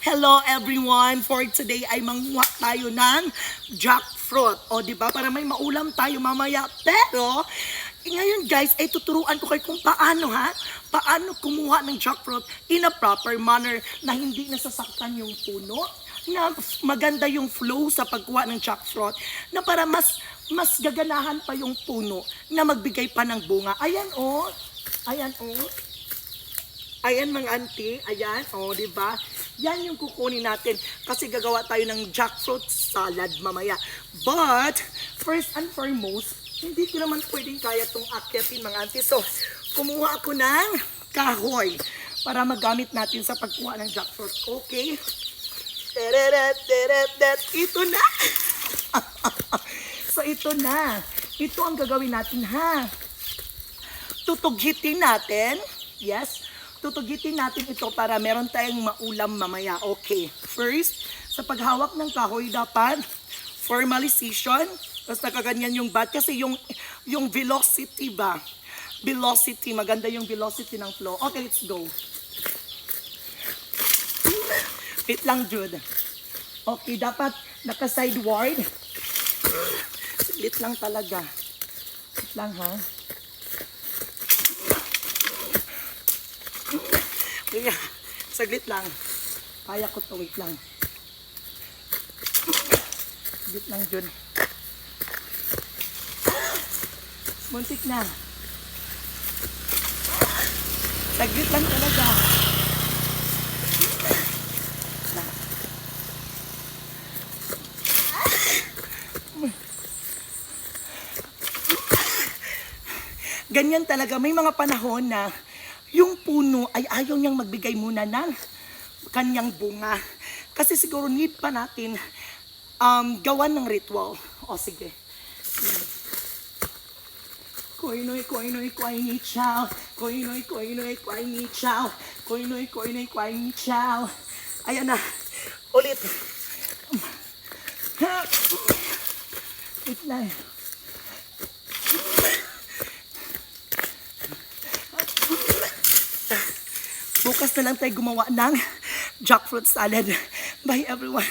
Hello everyone! For today ay manguha tayo ng jackfruit. O di ba para may maulam tayo mamaya. Pero ngayon guys ay tuturuan ko kayo kung paano paano kumuha ng jackfruit in a proper manner na hindi nasasaktan yung puno, na maganda yung flow sa pagkuha ng jackfruit, na para mas gaganahan pa yung puno na magbigay pa ng bunga. Ayan oh. Ayan oh. Ayan mga auntie, ayan, oh, di ba? Yan yung kukunin natin kasi gagawa tayo ng jackfruit salad mamaya. But, first and foremost, hindi ko naman pwedeng kaya itong akyatin mga auntie. So, kumuha ako ng kahoy para magamit natin sa pagkuha ng jackfruit. Okay? Ito na! So, ito na. Ito ang gagawin natin, ha? Tutughitin natin. Yes. Tutugitin natin ito para meron tayong maulam mamaya. Okay. First, sa paghawak ng kahoy, dapat formalization. Tapos nakaganyan yung bat. Kasi yung velocity ba? Velocity. Maganda yung velocity ng flow. Okay, let's go. Wait lang, Jude. Okay, dapat naka-sideward. Saglit lang talaga. Wait lang, ha? Kaya, saglit lang. Kaya ko to, wait lang. Saglit lang, Jun. Muntik na. Saglit lang talaga. Ganyan talaga. May mga panahon na yung puno ay ayaw niyang magbigay muna ng kanyang bunga. Kasi siguro need pa natin gawan ng ritual. O sige. Koinoy, koinoy, koinoy, chow. Koinoy, koinoy, koinoy, chow. Koinoy, koinoy, koinoy, chow. Ayan na. Ulit. Wait lang. Bukas na lang tayo gumawa ng jackfruit salad. Bye everyone.